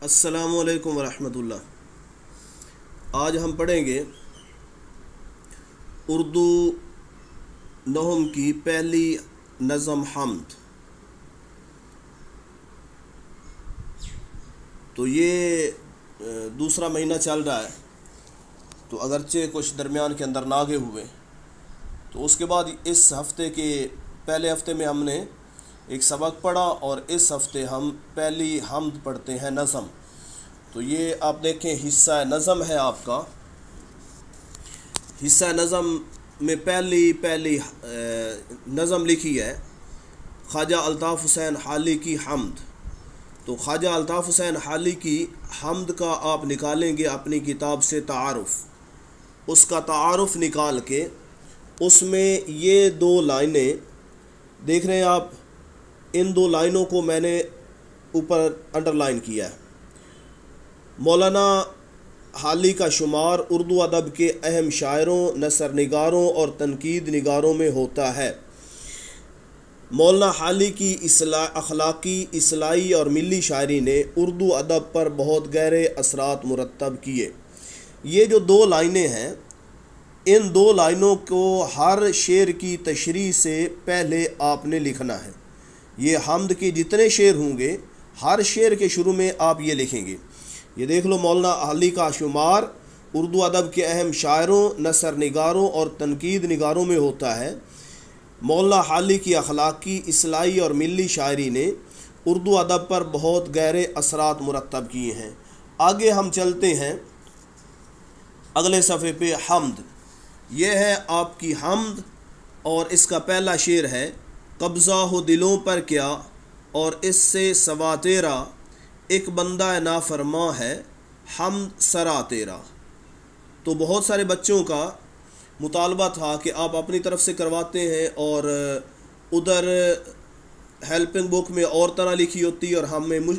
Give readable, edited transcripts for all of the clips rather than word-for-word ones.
السلام علیکم ورحمۃ اللہ۔ آج ہم پڑھیں گے اردو نحو کی پہلی نظم حمد۔ تو یہ دوسرا مہینہ چل رہا ہے، تو اگرچہ کچھ درمیان کے اندر ناگے ہوئے، تو اس کے بعد اس ہفتے کے پہلے ہفتے میں ہم نے ایک سبق پڑھا اور اس ہفتے ہم پہلی حمد پڑھتے ہیں، نظم۔ تو یہ آپ دیکھیں حصہ نظم ہے آپ کا۔ حصہ نظم میں پہلی نظم لکھی ہے خواجہ الطاف حسین حالی کی حمد۔ تو خواجہ الطاف حسین حالی کی حمد کا آپ نکالیں گے اپنی کتاب سے تعارف، اس کا تعارف نکال کے اس میں یہ دو لائنیں دیکھ رہے ہیں آپ، ان دو لائنوں کو میں نے اوپر انڈر لائن کیا ہے۔ مولانا حالی کا شمار اردو ادب کے اہم شاعروں، نثر نگاروں اور تنقید نگاروں میں ہوتا ہے۔ مولانا حالی کی اخلاقی، اصلاحی اور ملی شاعری نے اردو ادب پر بہت گہرے اثرات مرتب کیے۔ یہ جو دو لائنیں ہیں، ان دو لائنوں کو ہر شعر کی تشریح سے پہلے آپ نے لکھنا ہے۔ یہ حمد کے جتنے شعر ہوں گے، ہر شعر کے شروع میں آپ یہ لکھیں گے۔ یہ دیکھ لو، مولانا حالی کا شمار اردو ادب کے اہم شاعروں، نثر نگاروں اور تنقید نگاروں میں ہوتا ہے۔ مولانا حالی کی اخلاقی، اصلاحی اور ملی شاعری نے اردو ادب پر بہت گہرے اثرات مرتب کیے ہیں۔ آگے ہم چلتے ہیں اگلے صفحے پہ۔ حمد، یہ ہے آپ کی حمد، اور اس کا پہلا شعر ہے: قبضہ ہو دلوں پر کیا اور اس سے سوا تیرا، ایک بندہ نافرماں ہے حمد سرا تیرا۔ تو بہت سارے بچوں کا مطالبہ تھا کہ آپ اپنی طرف سے کرواتے ہیں اور ادھر ہیلپنگ بک میں اور طرح لکھی ہوتی ہے اور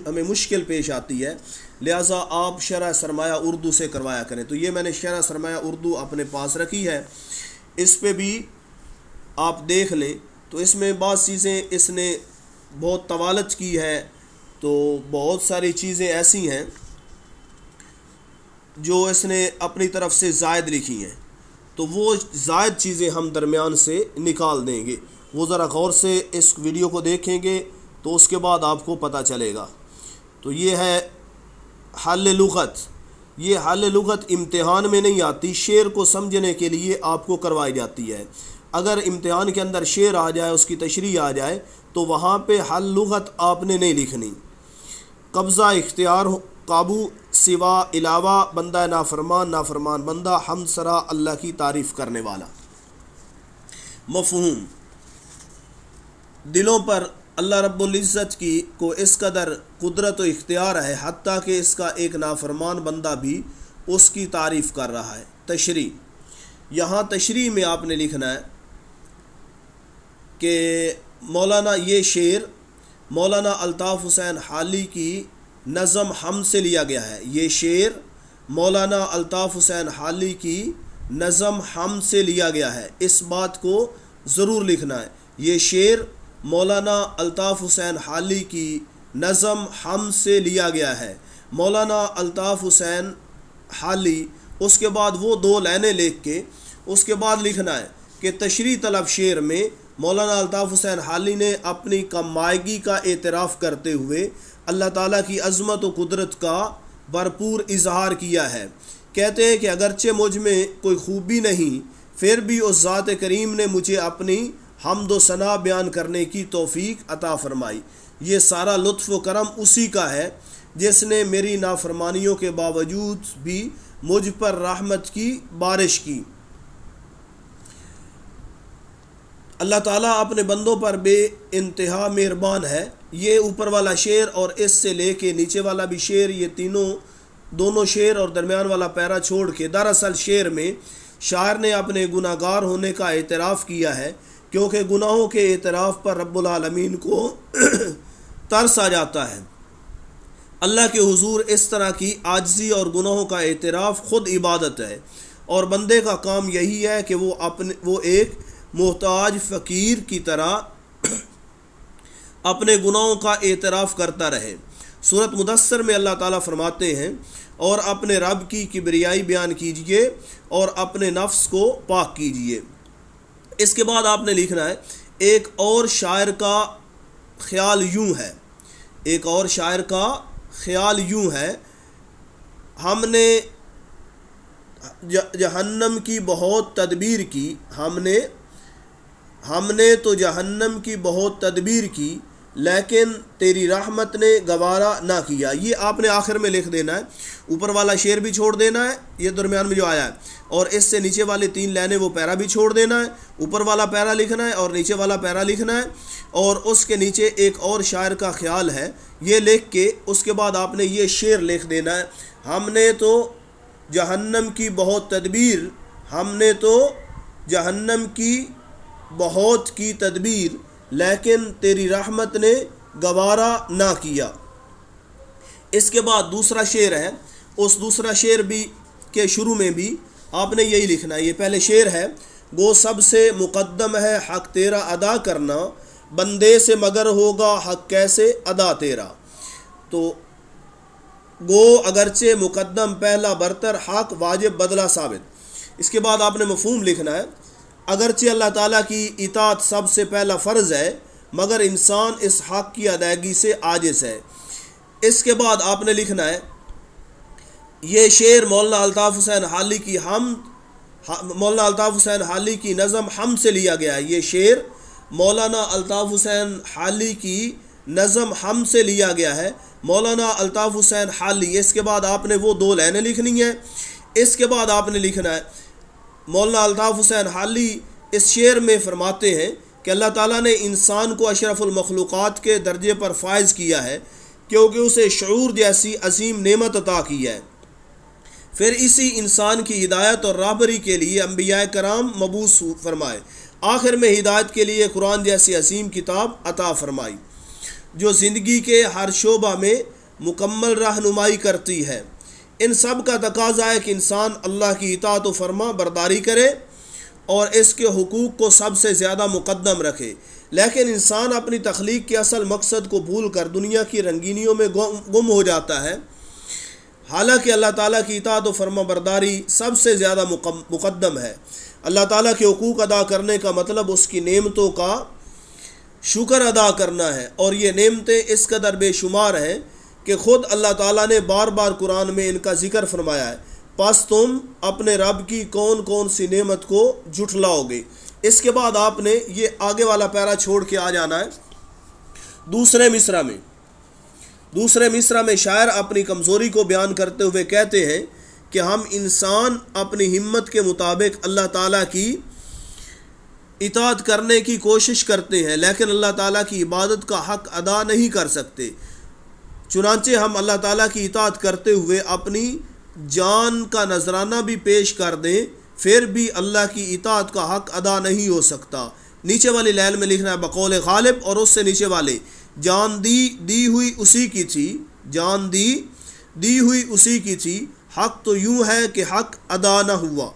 ہمیں مشکل پیش آتی ہے، لہٰذا آپ شرح سرمایہ اردو سے کروایا کریں۔ تو یہ میں نے شرح سرمایہ اردو اپنے پاس رکھی ہے، اس پہ بھی آپ دیکھ لیں۔ تو اس میں بعض چیزیں اس نے بہت طوالت کی ہے، تو بہت ساری چیزیں ایسی ہیں جو اس نے اپنی طرف سے زائد لکھی ہیں، تو وہ زائد چیزیں ہم درمیان سے نکال دیں گے۔ وہ ذرا غور سے اس ویڈیو کو دیکھیں گے تو اس کے بعد آپ کو پتہ چلے گا۔ تو یہ ہے حل لغت۔ یہ حل لغت امتحان میں نہیں آتی، شعر کو سمجھنے کے لیے آپ کو کروائی جاتی ہے۔ اگر امتحان کے اندر شعر آ جائے، اس کی تشریح آ جائے، تو وہاں پہ حل لغت آپ نے نہیں لکھنی۔ قبضہ اختیار قابو سوا علاوہ، بندہ نافرمان نافرمان بندہ، حمد سرا اللہ کی تعریف کرنے والا۔ مفہوم، دلوں پر اللہ رب العزت کی کو اس قدر قدرت و اختیار ہے حتیٰ کہ اس کا ایک نافرمان بندہ بھی اس کی تعریف کر رہا ہے۔ تشریح، یہاں تشریح میں آپ نے لکھنا ہے کہ مولانا، یہ شعر مولانا الطاف حسین حالی کی نظم حمد سے لیا گیا ہے۔ یہ شعر مولانا الطاف حسین حالی کی نظم حمد سے لیا گیا ہے، اس بات کو ضرور لکھنا ہے۔ یہ شعر مولانا الطاف حسین حالی کی نظم حمد سے لیا گیا ہے۔ مولانا الطاف حسین حالی، اس کے بعد وہ دو لائنیں لکھ کے اس کے بعد لکھنا ہے کہ تشریح طلب شعر میں مولانا الطاف حسین حالی نے اپنی کم مائگی کا اعتراف کرتے ہوئے اللہ تعالیٰ کی عظمت و قدرت کا بھرپور اظہار کیا ہے۔ کہتے ہیں کہ اگرچہ مجھ میں کوئی خوبی نہیں، پھر بھی اس ذات کریم نے مجھے اپنی حمد و ثنا بیان کرنے کی توفیق عطا فرمائی۔ یہ سارا لطف و کرم اسی کا ہے جس نے میری نافرمانیوں کے باوجود بھی مجھ پر رحمت کی بارش کی۔ اللہ تعالیٰ اپنے بندوں پر بے انتہا مہربان ہے۔ یہ اوپر والا شعر اور اس سے لے کے نیچے والا بھی شعر، یہ دونوں شعر اور درمیان والا پیرا چھوڑ کے، دراصل شعر میں شاعر نے اپنے گناہ گار ہونے کا اعتراف کیا ہے، کیونکہ گناہوں کے اعتراف پر رب العالمین کو ترس آ جاتا ہے۔ اللہ کے حضور اس طرح کی عاجزی اور گناہوں کا اعتراف خود عبادت ہے، اور بندے کا کام یہی ہے کہ وہ ایک محتاج فقیر کی طرح اپنے گناہوں کا اعتراف کرتا رہے۔ سورۃ مدثر میں اللہ تعالیٰ فرماتے ہیں اور اپنے رب کی کبریائی بیان کیجئے اور اپنے نفس کو پاک کیجئے۔ اس کے بعد آپ نے لکھنا ہے ایک اور شاعر کا خیال یوں ہے، ایک اور شاعر کا خیال یوں ہے، ہم نے جہنم کی بہت تدبیر کی، ہم نے تو جہنم کی بہت تدبیر کی لیکن تیری رحمت نے گوارا نہ کیا۔ یہ آپ نے آخر میں لکھ دینا ہے، اوپر والا شعر بھی چھوڑ دینا ہے، یہ درمیان میں جو آیا ہے، اور اس سے نیچے والے 3 لائنیں وہ پیرا بھی چھوڑ دینا ہے، اوپر والا پیرا لکھنا ہے اور نیچے والا پیرا لکھنا ہے، اور اس کے نیچے ایک اور شاعر کا خیال ہے یہ لکھ کے اس کے بعد آپ نے یہ شعر لکھ دینا ہے، ہم نے تو جہنم کی بہت تدبیر، ہم نے تو جہنم کی بہت کی تدبیر لیکن تیری رحمت نے گوارا نہ کیا۔ اس کے بعد دوسرا شعر ہے، اس دوسرا شعر بھی کے شروع میں بھی آپ نے یہی لکھنا ہے۔ یہ پہلے شعر ہے، گو سب سے مقدم ہے حق تیرا ادا کرنا، بندے سے مگر ہوگا حق کیسے ادا تیرا۔ تو گو اگرچہ مقدم پہلا برتر، حق واجب بدلہ ثابت۔ اس کے بعد آپ نے مفہوم لکھنا ہے، اگرچہ اللہ تعالیٰ کی اطاعت سب سے پہلا فرض ہے مگر انسان اس حق کی ادائیگی سے عاجز ہے۔ اس کے بعد آپ نے لکھنا ہے، یہ شعر مولانا الطاف حسین حالی کی نظم حمد سے لیا گیا ہے۔ یہ شعر مولانا الطاف حسین حالی کی نظم حمد سے لیا گیا ہے، مولانا الطاف حسین حالی۔ اس کے بعد آپ نے وہ 2 لائنیں لکھنی ہیں۔ اس کے بعد آپ نے لکھنا ہے، مولانا الطاف حسین حالی اس شعر میں فرماتے ہیں کہ اللہ تعالیٰ نے انسان کو اشرف المخلوقات کے درجے پر فائز کیا ہے کیونکہ اسے شعور جیسی عظیم نعمت عطا کی ہے، پھر اسی انسان کی ہدایت اور راہبری کے لیے انبیاء کرام مبعوث فرمائے، آخر میں ہدایت کے لیے قرآن جیسی عظیم کتاب عطا فرمائی جو زندگی کے ہر شعبہ میں مکمل رہنمائی کرتی ہے۔ ان سب کا تقاضا ہے کہ انسان اللہ کی اطاعت و فرما برداری کرے اور اس کے حقوق کو سب سے زیادہ مقدم رکھے، لیکن انسان اپنی تخلیق کے اصل مقصد کو بھول کر دنیا کی رنگینیوں میں گم ہو جاتا ہے۔ حالانکہ اللہ تعالیٰ کی اطاعت و فرما برداری سب سے زیادہ مقدم ہے۔ اللہ تعالیٰ کے حقوق ادا کرنے کا مطلب اس کی نعمتوں کا شکر ادا کرنا ہے، اور یہ نعمتیں اس قدر بے شمار ہیں کہ خود اللہ تعالیٰ نے بار بار قرآن میں ان کا ذکر فرمایا ہے، پس تم اپنے رب کی کون کون سی نعمت کو جھٹلاؤ گے۔ اس کے بعد آپ نے یہ آگے والا پیرا چھوڑ کے آ جانا ہے دوسرے مصرع میں شاعر اپنی کمزوری کو بیان کرتے ہوئے کہتے ہیں کہ ہم انسان اپنی ہمت کے مطابق اللہ تعالیٰ کی اطاعت کرنے کی کوشش کرتے ہیں لیکن اللہ تعالیٰ کی عبادت کا حق ادا نہیں کر سکتے، چنانچہ ہم اللہ تعالیٰ کی اطاعت کرتے ہوئے اپنی جان کا نذرانہ بھی پیش کر دیں پھر بھی اللہ کی اطاعت کا حق ادا نہیں ہو سکتا۔ نیچے والی لائن میں لکھنا ہے بقول غالب، اور اس سے نیچے والے جان دی ہوئی اسی کی تھی، جان دی ہوئی اسی کی تھی، حق تو یوں ہے کہ حق ادا نہ ہوا۔